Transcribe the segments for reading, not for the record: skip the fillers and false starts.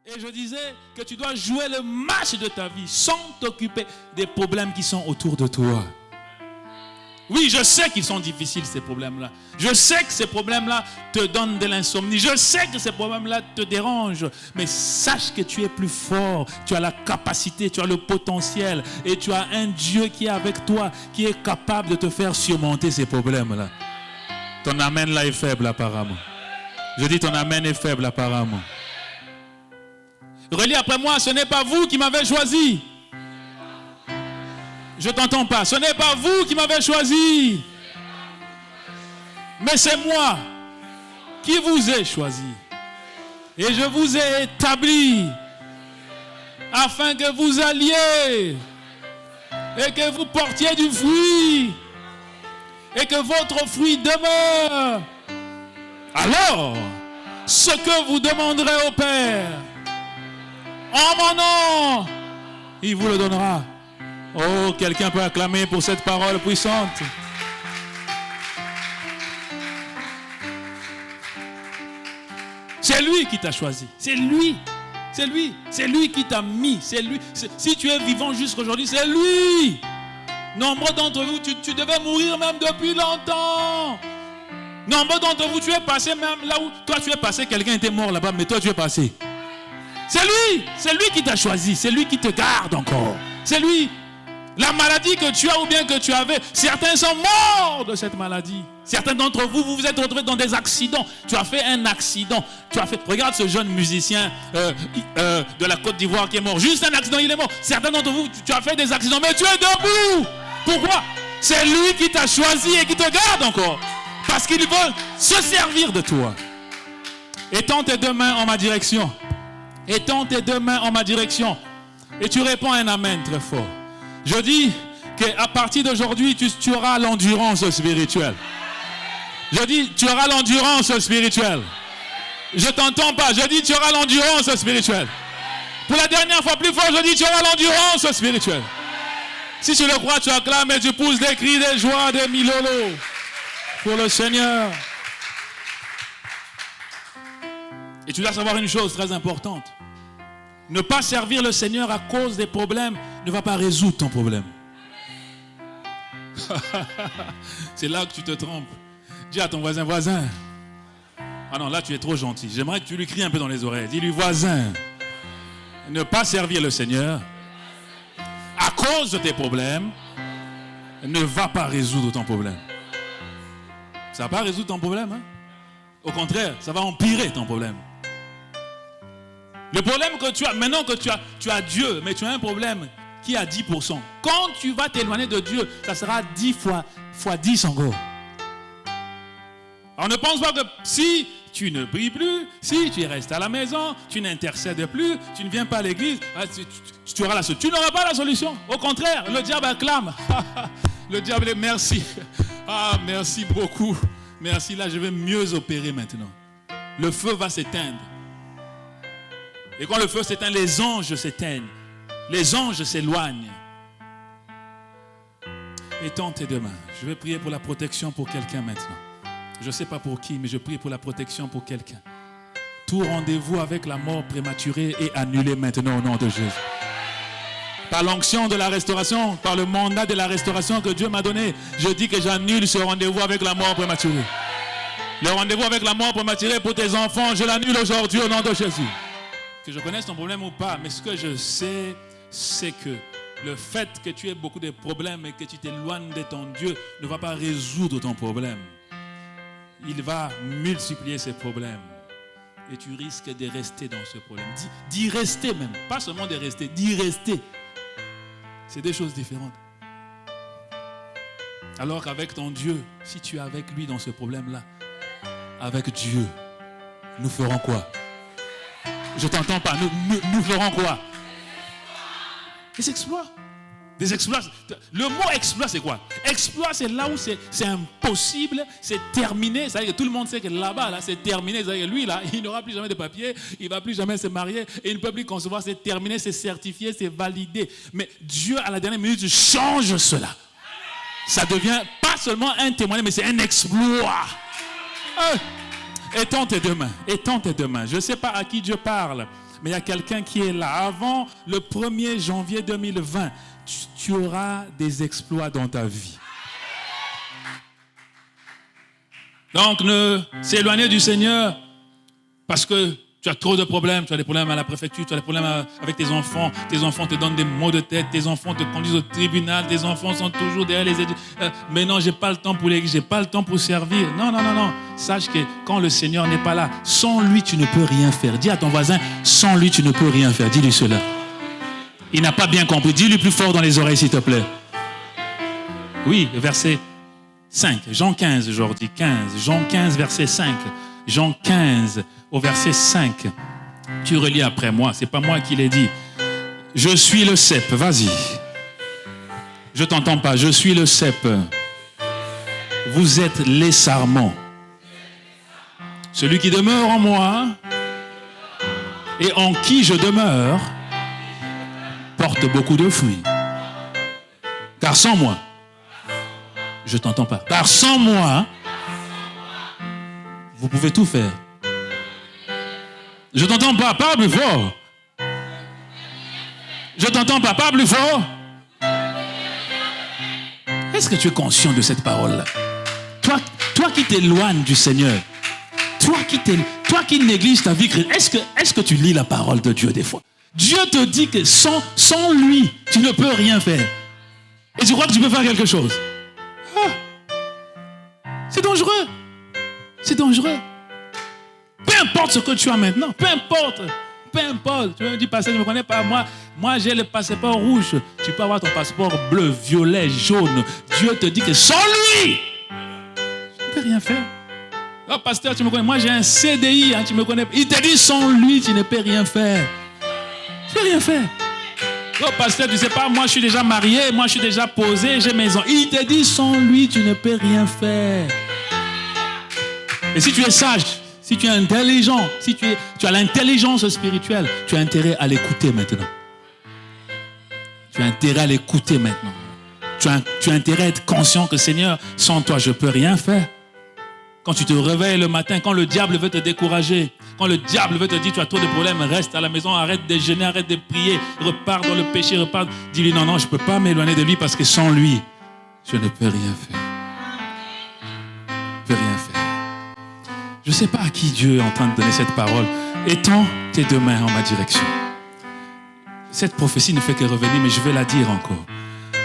Et je disais que tu dois jouer le match de ta vie sans t'occuper des problèmes qui sont autour de toi. Oui, je sais qu'ils sont difficiles, ces problèmes-là. Je sais que ces problèmes-là te donnent de l'insomnie. Je sais que ces problèmes-là te dérangent. Mais sache que tu es plus fort. Tu as la capacité, tu as le potentiel. Et tu as un Dieu qui est avec toi, qui est capable de te faire surmonter ces problèmes-là. Ton amen là est faible apparemment. Je dis ton amen est faible apparemment. Relis après moi, ce n'est pas vous qui m'avez choisi. Je ne t'entends pas. Ce n'est pas vous qui m'avez choisi. Mais c'est moi qui vous ai choisi. Et je vous ai établi afin que vous alliez et que vous portiez du fruit et que votre fruit demeure. Alors, ce que vous demanderez au Père en mon nom, il vous le donnera. Oh, quelqu'un peut acclamer pour cette parole puissante. C'est lui qui t'a choisi. C'est lui. C'est lui. C'est lui qui t'a mis. C'est lui. Si tu es vivant jusqu'aujourd'hui, c'est lui. Nombreux d'entre vous, tu devais mourir même depuis longtemps. Nombreux d'entre vous, tu es passé même là où toi tu es passé. Quelqu'un était mort là-bas, mais toi tu es passé. C'est lui qui t'a choisi. C'est lui qui te garde encore. C'est lui. La maladie que tu as ou bien que tu avais, certains sont morts de cette maladie. Certains d'entre vous, vous vous êtes retrouvés dans des accidents. Tu as fait un accident. Regarde ce jeune musicien de la Côte d'Ivoire qui est mort. Juste un accident, il est mort. Certains d'entre vous, tu as fait des accidents, mais tu es debout. Pourquoi? C'est lui qui t'a choisi et qui te garde encore. Parce qu'il veut se servir de toi. Étends tes deux mains en ma direction. Étends tes deux mains en ma direction. Et tu réponds un amen très fort. Je dis qu'à partir d'aujourd'hui, tu auras l'endurance spirituelle. Je dis, tu auras l'endurance spirituelle. Je ne t'entends pas. Je dis, tu auras l'endurance spirituelle. Pour la dernière fois, plus fort, je dis, tu auras l'endurance spirituelle. Si tu le crois, tu acclames et tu pousses des cris, des joies, des milolos pour le Seigneur. Et tu dois savoir une chose très importante. Ne pas servir le Seigneur à cause des problèmes ne va pas résoudre ton problème. C'est là que tu te trompes. Dis à ton voisin. Ah non, là tu es trop gentil. J'aimerais que tu lui cries un peu dans les oreilles. Dis-lui, voisin, ne pas servir le Seigneur à cause de tes problèmes ne va pas résoudre ton problème. Ça ne va pas résoudre ton problème. Hein? Au contraire, ça va empirer ton problème. Le problème que tu as, maintenant que tu as Dieu, mais tu as un problème qui a 10%. Quand tu vas t'éloigner de Dieu, ça sera 10 fois 10 encore. Alors ne pense pas que si tu ne pries plus, si tu restes à la maison, tu n'intercèdes plus, tu ne viens pas à l'église, tu n'auras pas la solution. Au contraire, le diable acclame. Le diable est merci. Ah, merci beaucoup. Merci, là je vais mieux opérer maintenant. Le feu va s'éteindre. Et quand le feu s'éteint, les anges s'éteignent. Les anges s'éloignent. Étends tes deux mains. Je vais prier pour la protection pour quelqu'un maintenant. Je ne sais pas pour qui, mais je prie pour la protection pour quelqu'un. Tout rendez-vous avec la mort prématurée est annulé maintenant au nom de Jésus. Par l'onction de la restauration, par le mandat de la restauration que Dieu m'a donné, je dis que j'annule ce rendez-vous avec la mort prématurée. Le rendez-vous avec la mort prématurée pour tes enfants, je l'annule aujourd'hui au nom de Jésus. Que je connaisse ton problème ou pas, mais ce que je sais, c'est que le fait que tu aies beaucoup de problèmes et que tu t'éloignes de ton Dieu ne va pas résoudre ton problème. Il va multiplier ces problèmes. Et tu risques de rester dans ce problème. D'y rester même. Pas seulement de rester, d'y rester. C'est deux choses différentes. Alors qu'avec ton Dieu, si tu es avec lui dans ce problème-là, avec Dieu, nous ferons quoi? Je ne t'entends pas. Nous ferons quoi? Des exploits. Des exploits. Le mot exploit, c'est quoi? Exploit, c'est là où c'est impossible, c'est terminé. C'est-à-dire que tout le monde sait que là-bas, là, c'est terminé. C'est-à-dire que lui, là, il n'aura plus jamais de papier, il ne va plus jamais se marier et il ne peut plus concevoir. C'est terminé, c'est certifié, c'est validé. Mais Dieu, à la dernière minute, change cela. Ça devient pas seulement un témoignage, mais c'est un exploit. Étends tes deux mains. Étends tes deux mains. Je ne sais pas à qui Dieu parle. Mais il y a quelqu'un qui est là. Avant le 1er janvier 2020, tu auras des exploits dans ta vie. Donc, ne s'éloigner du Seigneur parce que tu as trop de problèmes. Tu as des problèmes à la préfecture, tu as des problèmes avec tes enfants. Tes enfants te donnent des maux de tête. Tes enfants te conduisent au tribunal. Tes enfants sont toujours derrière les études. Mais non, je n'ai pas le temps pour l'église. Je n'ai pas le temps pour servir. Non. Sache que quand le Seigneur n'est pas là, sans lui, tu ne peux rien faire. Dis à ton voisin, sans lui, tu ne peux rien faire. Dis-lui cela. Il n'a pas bien compris. Dis-lui plus fort dans les oreilles, s'il te plaît. Oui, verset 5. Jean 15 aujourd'hui. 15. Jean 15, verset 5. Jean 15, au verset 5. Tu relis après moi, c'est pas moi qui l'ai dit. Je suis le cep, vas-y. Je t'entends pas, je suis le cep. Vous êtes les sarments. Celui qui demeure en moi et en qui je demeure porte beaucoup de fruits. Car sans moi, je t'entends pas. Car sans moi, vous pouvez tout faire. Je t'entends pas, parle plus fort. Je t'entends pas, parle plus fort. Est-ce que tu es conscient de cette parole-là? Toi qui t'éloignes du Seigneur, toi qui négliges ta vie chrétienne, est-ce que tu lis la parole de Dieu des fois? Dieu te dit que sans lui, tu ne peux rien faire. Et tu crois que tu peux faire quelque chose? C'est dangereux. C'est dangereux. Peu importe ce que tu as maintenant, peu importe. Tu me dis, pasteur, tu ne me connais pas. Moi, j'ai le passeport rouge. Tu peux avoir ton passeport bleu, violet, jaune. Dieu te dit que sans lui, tu ne peux rien faire. Oh, pasteur, tu me connais. Moi, j'ai un CDI, tu me connais. Il te dit, sans lui, tu ne peux rien faire. Tu ne peux rien faire. Oh, pasteur, tu ne sais pas, moi, je suis déjà marié, moi, je suis déjà posé, j'ai maison. Il te dit, sans lui, tu ne peux rien faire. Et si tu es sage, si tu es intelligent, si tu as l'intelligence spirituelle, tu as intérêt à l'écouter maintenant. Tu as intérêt à l'écouter maintenant. Tu as intérêt à être conscient que Seigneur, sans toi, je ne peux rien faire. Quand tu te réveilles le matin, quand le diable veut te décourager, quand le diable veut te dire tu as trop de problèmes, reste à la maison, arrête de jeûner, arrête de prier, repars dans le péché, repars. Dis-lui non, je ne peux pas m'éloigner de lui parce que sans lui, je ne peux rien faire. Je ne peux rien faire. Je ne sais pas à qui Dieu est en train de donner cette parole. Étends tes deux mains en ma direction. Cette prophétie ne fait que revenir, mais je vais la dire encore.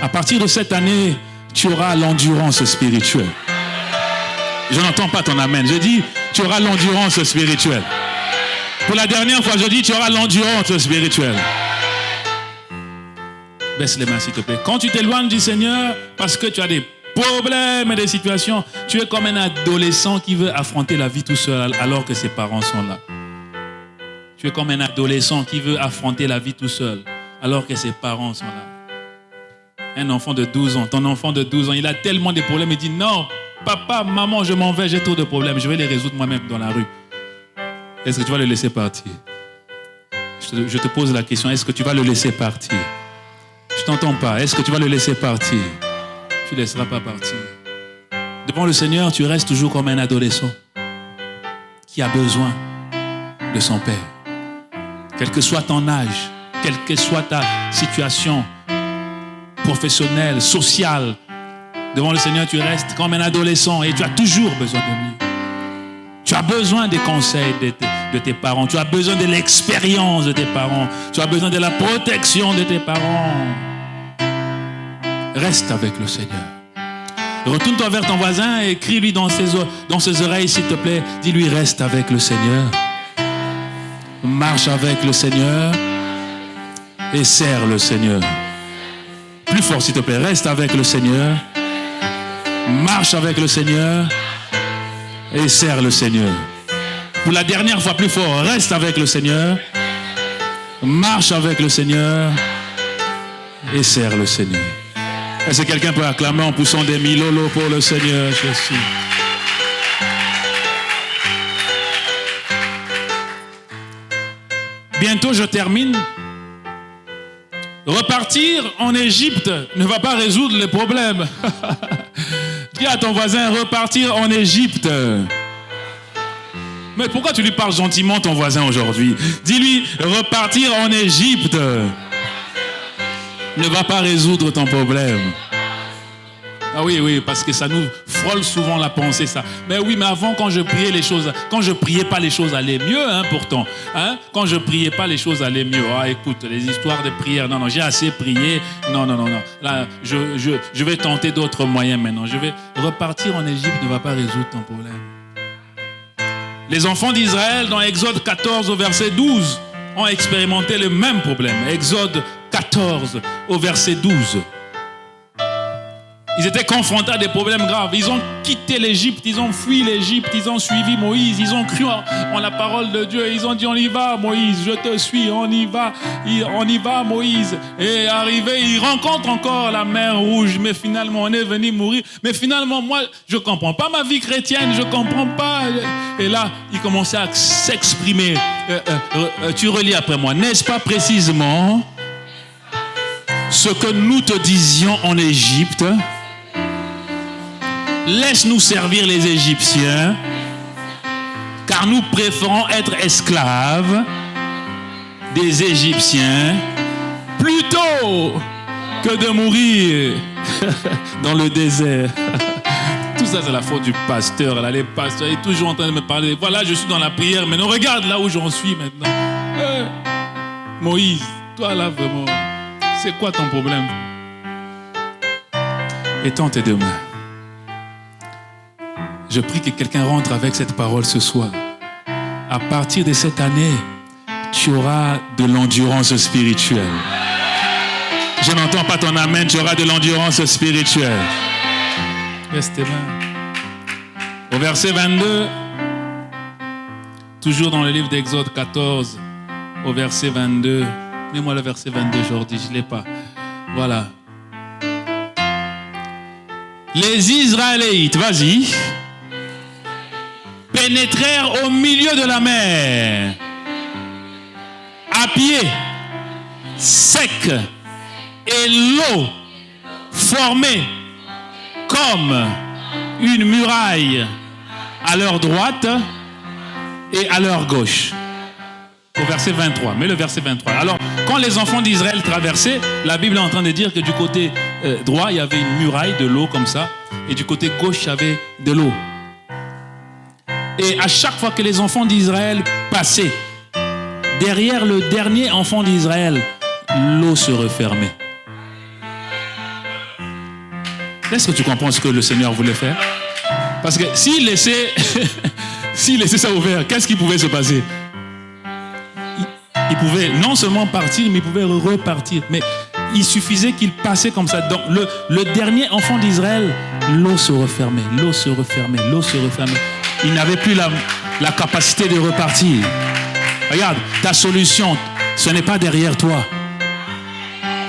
À partir de cette année, tu auras l'endurance spirituelle. Je n'entends pas ton amen. Je dis, tu auras l'endurance spirituelle. Pour la dernière fois, je dis, tu auras l'endurance spirituelle. Baisse les mains, s'il te plaît. Quand tu t'éloignes du Seigneur, parce que tu as des problèmes et des situations, tu es comme un adolescent qui veut affronter la vie tout seul alors que ses parents sont là. Tu es comme un adolescent qui veut affronter la vie tout seul alors que ses parents sont là. Un enfant de 12 ans, ton enfant de 12 ans, il a tellement de problèmes, il dit non, papa, maman, je m'en vais, j'ai trop de problèmes, je vais les résoudre moi-même dans la rue. Est-ce que tu vas le laisser partir? Je te pose la question, est-ce que tu vas le laisser partir? Je t'entends pas, est-ce que tu vas le laisser partir? Tu ne laisseras pas partir. Devant le Seigneur, tu restes toujours comme un adolescent qui a besoin de son Père. Quel que soit ton âge, quelle que soit ta situation professionnelle, sociale, devant le Seigneur, tu restes comme un adolescent et tu as toujours besoin de lui. Tu as besoin des conseils de tes parents. Tu as besoin de l'expérience de tes parents. Tu as besoin de la protection de tes parents. Reste avec le Seigneur. Retourne-toi vers ton voisin et crie-lui dans ses oreilles, s'il te plaît. Dis-lui, reste avec le Seigneur. Marche avec le Seigneur et sers le Seigneur. Plus fort, s'il te plaît. Reste avec le Seigneur. Marche avec le Seigneur et sers le Seigneur. Pour la dernière fois, plus fort. Reste avec le Seigneur. Marche avec le Seigneur et sers le Seigneur. Est-ce que quelqu'un peut acclamer en poussant des milolos pour le Seigneur Jésus? Bientôt, je termine. Repartir en Égypte ne va pas résoudre les problèmes. Dis à ton voisin, repartir en Égypte Mais pourquoi tu lui parles gentiment, ton voisin, aujourd'hui? Dis-lui, repartir en Égypte ne va pas résoudre ton problème. Ah oui, parce que ça nous frôle souvent la pensée, ça. Mais oui, mais avant, quand je priais pas, les choses allaient mieux, pourtant. Quand je priais pas, les choses allaient mieux. Ah, écoute, les histoires de prière, non, j'ai assez prié. Non. Là, je vais tenter d'autres moyens maintenant. Je vais repartir en Égypte, ne va pas résoudre ton problème. Les enfants d'Israël, dans Exode 14, au verset 12, ont expérimenté le même problème. Exode 14, au verset 12. Ils étaient confrontés à des problèmes graves. Ils ont quitté l'Égypte, ils ont fui l'Égypte, ils ont suivi Moïse, ils ont cru en la parole de Dieu. Ils ont dit, on y va Moïse, je te suis, on y va Moïse. Et arrivé, ils rencontrent encore la mer Rouge, mais finalement on est venu mourir. Mais finalement, moi, je ne comprends pas ma vie chrétienne, je ne comprends pas. Et là, ils commençaient à s'exprimer. Tu relis après moi, n'est-ce pas précisément ce que nous te disions en Égypte? Laisse-nous servir les Égyptiens, car nous préférons être esclaves des Égyptiens plutôt que de mourir dans le désert. Tout ça, c'est la faute du pasteur. Là, les pasteurs, il est toujours en train de me parler. Voilà, je suis dans la prière, mais non, regarde là où j'en suis maintenant. Moïse, toi là, vraiment, c'est quoi ton problème? Étends tes deux mains. Je prie que quelqu'un rentre avec cette parole ce soir. À partir de cette année, tu auras de l'endurance spirituelle. Je n'entends pas ton amen, tu auras de l'endurance spirituelle. Laisse tes mains. Au verset 22, toujours dans le livre d'Exode 14, au verset 22. Mets-moi le verset 22 aujourd'hui, je ne l'ai pas. Voilà. Les Israélites, vas-y, pénétrèrent au milieu de la mer, à pied, sec, et l'eau formée comme une muraille à leur droite et à leur gauche. Au verset 23, mais le verset 23. Alors, quand les enfants d'Israël traversaient, la Bible est en train de dire que du côté droit, il y avait une muraille de l'eau comme ça, et du côté gauche, il y avait de l'eau. Et à chaque fois que les enfants d'Israël passaient, derrière le dernier enfant d'Israël, l'eau se refermait. Est-ce que tu comprends ce que le Seigneur voulait faire? Parce que s'il laissait ça ouvert, qu'est-ce qui pouvait se passer? Il pouvait non seulement partir, mais il pouvait repartir. Mais il suffisait qu'il passait comme ça. Donc le dernier enfant d'Israël, l'eau se refermait, l'eau se refermait, l'eau se refermait. Il n'avait plus la capacité de repartir. Regarde, ta solution, ce n'est pas derrière toi.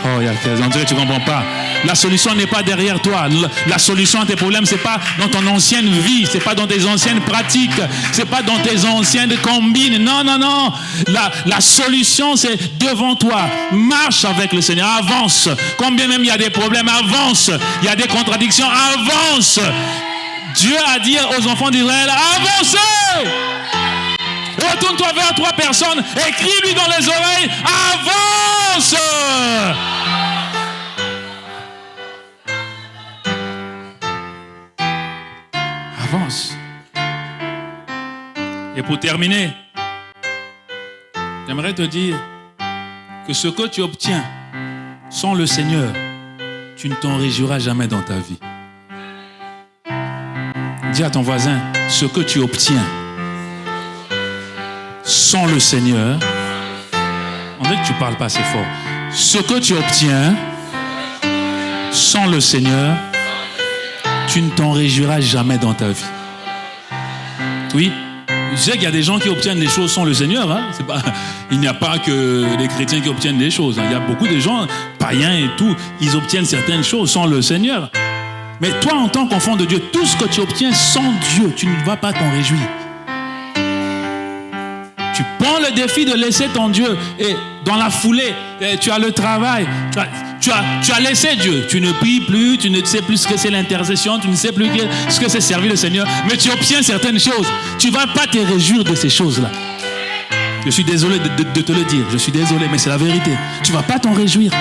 Oh, on dirait que tu ne comprends pas. La solution n'est pas derrière toi. La solution à tes problèmes, ce n'est pas dans ton ancienne vie, ce n'est pas dans tes anciennes pratiques, ce n'est pas dans tes anciennes combines. Non. La solution, c'est devant toi. Marche avec le Seigneur, avance. Combien même il y a des problèmes, avance. Il y a des contradictions, avance. Dieu a dit aux enfants d'Israël, avancez! Retourne-toi vers trois personnes, écris-lui dans les oreilles, avance! Avance. Et pour terminer, j'aimerais te dire que ce que tu obtiens sans le Seigneur, tu ne t'en réjouiras jamais dans ta vie. Dis à ton voisin, ce que tu obtiens sans le Seigneur, on dirait que tu ne parles pas assez fort. Ce que tu obtiens sans le Seigneur, tu ne t'en réjouiras jamais dans ta vie. Oui, je sais qu'il y a des gens qui obtiennent des choses sans le Seigneur. Il n'y a pas que les chrétiens qui obtiennent des choses. Il y a beaucoup de gens, païens et tout, ils obtiennent certaines choses sans le Seigneur. Mais toi, en tant qu'enfant de Dieu, tout ce que tu obtiens sans Dieu, tu ne vas pas t'en réjouir. Tu tu prends le défi de laisser ton Dieu et dans la foulée, tu as le travail, tu as laissé Dieu. Tu ne pries plus, tu ne sais plus ce que c'est l'intercession, tu ne sais plus ce que c'est servir le Seigneur, mais tu obtiens certaines choses. Tu ne vas pas te réjouir de ces choses-là. Je suis désolé de te le dire, je suis désolé, mais c'est la vérité. Tu ne vas pas t'en réjouir.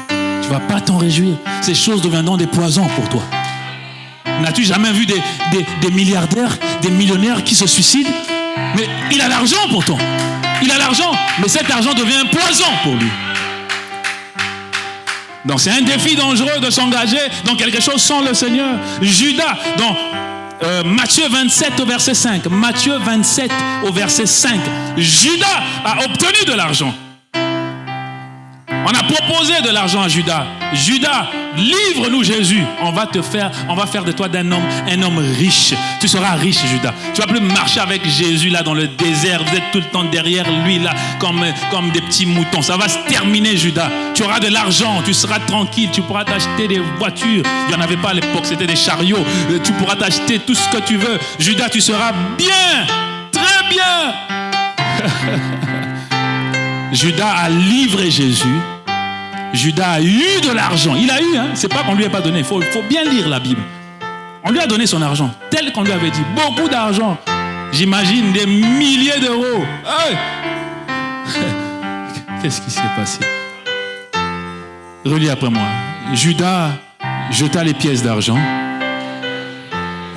Tu ne vas pas t'en réjouir. Ces choses deviendront des poisons pour toi. N'as-tu jamais vu des milliardaires, des millionnaires qui se suicident? Mais il a l'argent pourtant. Il a l'argent, mais cet argent devient un poison pour lui. Donc c'est un défi dangereux de s'engager dans quelque chose sans le Seigneur. Judas, dans Matthieu 27 au verset 5. Matthieu 27 au verset 5. Judas a obtenu de l'argent. On a proposé de l'argent à Judas. Judas, livre-nous Jésus. On va faire de toi un homme riche. Tu seras riche, Judas. Tu vas plus marcher avec Jésus là dans le désert. Vous êtes tout le temps derrière lui là, comme des petits moutons. Ça va se terminer, Judas. Tu auras de l'argent. Tu seras tranquille. Tu pourras t'acheter des voitures. Il n'y en avait pas à l'époque. C'était des chariots. Tu pourras t'acheter tout ce que tu veux. Judas, tu seras bien. Très bien. Judas a livré Jésus. Judas a eu de l'argent. Il a eu, hein. C'est pas qu'on lui a pas donné. Il faut bien lire la Bible. On lui a donné son argent, tel qu'on lui avait dit. Beaucoup d'argent. J'imagine des milliers d'euros. Hey. Qu'est-ce qui s'est passé? Relis après moi. Judas jeta les pièces d'argent.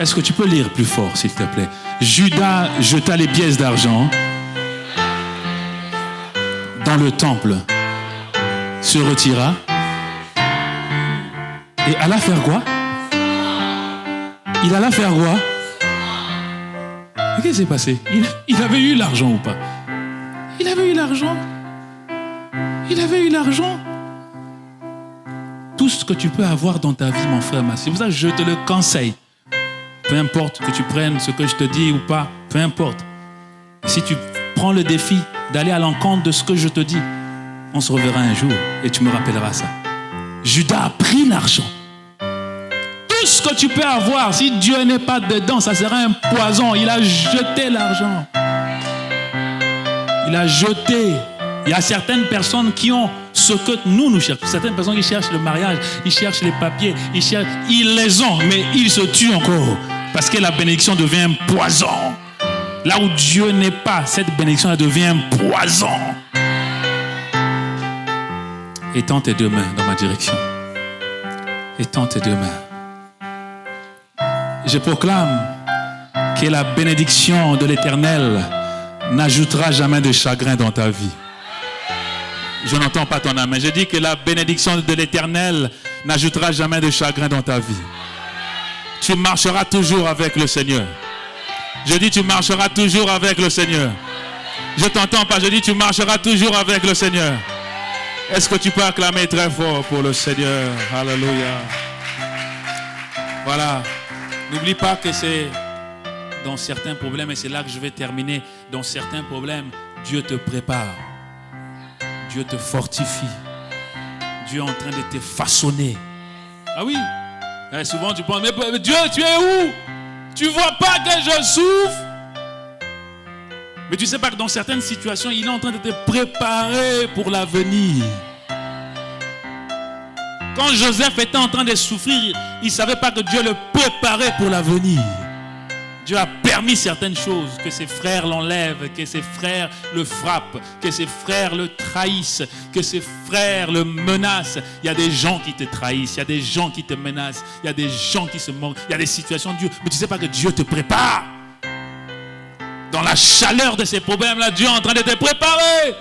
Est-ce que tu peux lire plus fort, s'il te plaît? Judas jeta les pièces d'argent dans le temple, se retira et alla faire quoi? Il alla faire quoi? Qu'est-ce qui s'est passé? Il avait eu l'argent ou pas? Il avait eu l'argent. Il avait eu l'argent. Tout ce que tu peux avoir dans ta vie, mon frère, ma soeur, c'est pour ça que je te le conseille. Peu importe que tu prennes ce que je te dis ou pas, peu importe. Si tu prends le défi d'aller à l'encontre de ce que je te dis, on se reverra un jour et tu me rappelleras ça. Judas a pris l'argent. Tout ce que tu peux avoir, si Dieu n'est pas dedans, ça sera un poison. Il a jeté l'argent. Il a jeté. Il y a certaines personnes qui ont ce que nous cherchons. Certaines personnes qui cherchent le mariage, ils cherchent les papiers, ils les ont, mais ils se tuent encore. Parce que la bénédiction devient un poison. Là où Dieu n'est pas, cette bénédiction devient un poison. Étends tes deux mains dans ma direction. Étends tes deux mains. Je proclame que la bénédiction de l'Éternel n'ajoutera jamais de chagrin dans ta vie. Je n'entends pas ton âme, mais je dis que la bénédiction de l'Éternel n'ajoutera jamais de chagrin dans ta vie. Tu marcheras toujours avec le Seigneur. Je dis tu marcheras toujours avec le Seigneur. Je ne t'entends pas, je dis tu marcheras toujours avec le Seigneur. Est-ce que tu peux acclamer très fort pour le Seigneur? Alléluia. Voilà. N'oublie pas que c'est dans certains problèmes, et c'est là que je vais terminer, dans certains problèmes, Dieu te prépare. Dieu te fortifie. Dieu est en train de te façonner. Ah oui. Et souvent tu penses, mais Dieu, tu es où? Tu ne vois pas que je souffre? Mais tu ne sais pas que dans certaines situations, il est en train de te préparer pour l'avenir. Quand Joseph était en train de souffrir, il ne savait pas que Dieu le préparait pour l'avenir. Dieu a permis certaines choses, que ses frères l'enlèvent, que ses frères le frappent, que ses frères le trahissent, que ses frères le menacent. Il y a des gens qui te trahissent, il y a des gens qui te menacent, il y a des gens qui se moquent, il y a des situations de Dieu. Mais tu ne sais pas que Dieu te prépare. Dans la chaleur de ces problèmes-là, Dieu est en train de te préparer.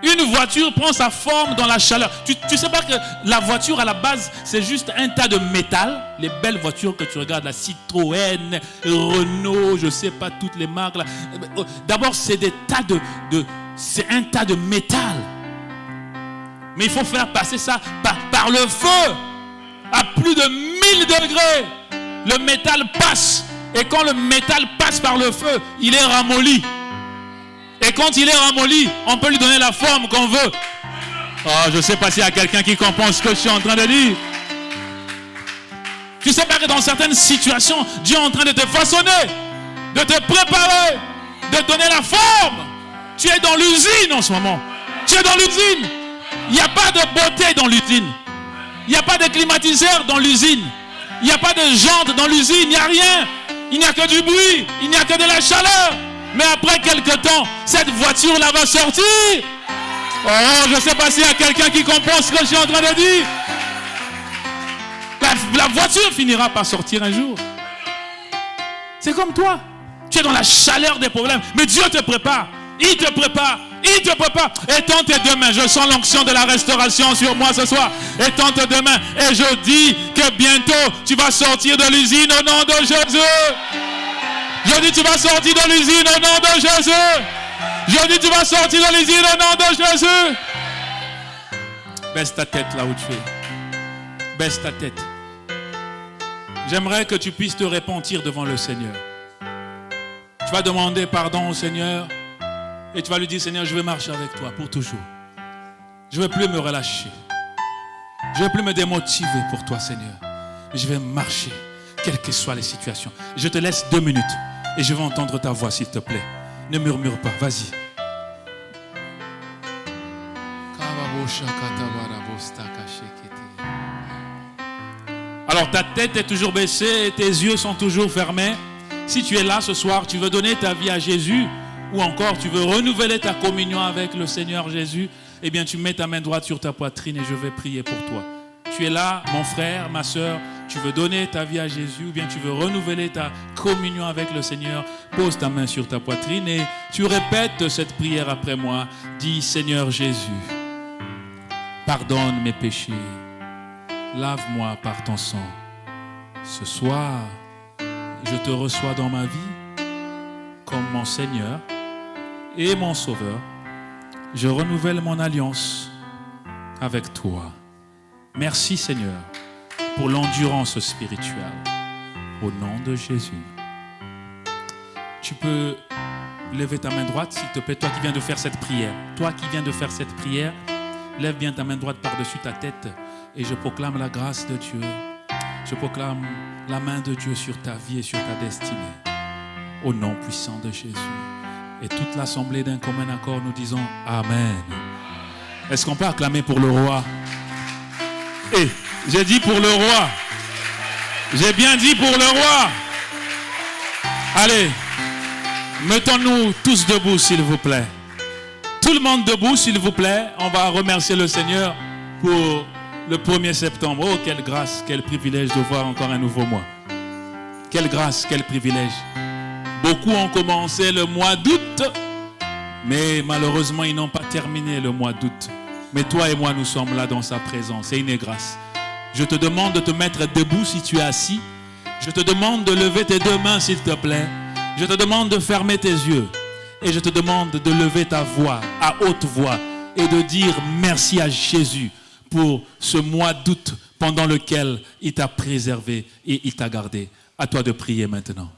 Une voiture prend sa forme dans la chaleur. Tu ne sais pas que la voiture à la base, c'est juste un tas de métal. Les belles voitures que tu regardes, la Citroën, Renault, je ne sais pas toutes les marques. Là. D'abord, c'est des tas c'est un tas de métal. Mais il faut faire passer ça par le feu. À plus de 1000 degrés, le métal passe. Et quand le métal passe par le feu, il est ramolli. Et quand il est ramolli, on peut lui donner la forme qu'on veut. Oh, je ne sais pas s'il y a quelqu'un qui comprend ce que je suis en train de dire. Tu ne sais pas que dans certaines situations, Dieu est en train de te façonner, de te préparer. de donner la forme. Tu es dans l'usine en ce moment. Tu es dans l'usine. Il n'y a pas de beauté dans l'usine. Il n'y a pas de climatiseur dans l'usine. Il n'y a pas de jantes dans l'usine. Il n'y a rien. Il n'y a que du bruit. Il n'y a que de la chaleur. Mais après quelque temps, cette voiture-là va sortir. Oh, je ne sais pas s'il y a quelqu'un qui comprend ce que je suis en train de dire. La voiture finira par sortir un jour. C'est comme toi. Tu es dans la chaleur des problèmes. Mais Dieu te prépare. Il te prépare. Il te prépare. Étends tes deux mains. Je sens l'onction de la restauration sur moi ce soir. Étends tes deux mains. Et je dis que bientôt, tu vas sortir de l'usine au nom de Jésus. Je dis, tu vas sortir de l'usine au nom de Jésus. Je dis, tu vas sortir de l'usine au nom de Jésus. Baisse ta tête là où tu es. Baisse ta tête. J'aimerais que tu puisses te repentir devant le Seigneur. Tu vas demander pardon au Seigneur. Et tu vas lui dire, Seigneur, je vais marcher avec toi pour toujours. Je ne vais plus me relâcher. Je ne vais plus me démotiver pour toi, Seigneur. Mais je vais marcher, quelles que soient les situations. Je te laisse 2 minutes et je vais entendre ta voix, s'il te plaît. Ne murmure pas, vas-y. Alors ta tête est toujours baissée et tes yeux sont toujours fermés. Si tu es là ce soir, tu veux donner ta vie à Jésus, ou encore tu veux renouveler ta communion avec le Seigneur Jésus, eh bien tu mets ta main droite sur ta poitrine et je vais prier pour toi. Tu es là, mon frère, ma soeur, tu veux donner ta vie à Jésus ou bien tu veux renouveler ta communion avec le Seigneur, pose ta main sur ta poitrine et tu répètes cette prière après moi. Dis, Seigneur Jésus, pardonne mes péchés, lave-moi par ton sang. Ce soir, je te reçois dans ma vie comme mon Seigneur et mon Sauveur. Je renouvelle mon alliance avec toi. Merci Seigneur pour l'endurance spirituelle. Au nom de Jésus. Tu peux lever ta main droite, s'il te plaît, toi qui viens de faire cette prière. Toi qui viens de faire cette prière, lève bien ta main droite par-dessus ta tête et je proclame la grâce de Dieu. Je proclame la main de Dieu sur ta vie et sur ta destinée. Au nom puissant de Jésus. Et toute l'assemblée d'un commun accord, nous disons Amen. Est-ce qu'on peut acclamer pour le roi? Et j'ai dit pour le roi. J'ai bien dit pour le roi. Allez, mettons-nous tous debout, s'il vous plaît. Tout le monde debout, s'il vous plaît. On va remercier le Seigneur pour le 1er septembre. Oh, quelle grâce, quel privilège de voir encore un nouveau mois. Quelle grâce, quel privilège. Beaucoup ont commencé le mois d'août, mais malheureusement, ils n'ont pas terminé le mois d'août. Mais toi et moi, nous sommes là dans sa présence. C'est une grâce. Je te demande de te mettre debout si tu es assis. Je te demande de lever tes 2 mains, s'il te plaît. Je te demande de fermer tes yeux. Et je te demande de lever ta voix à haute voix et de dire merci à Jésus pour ce mois d'août pendant lequel il t'a préservé et il t'a gardé. À toi de prier maintenant.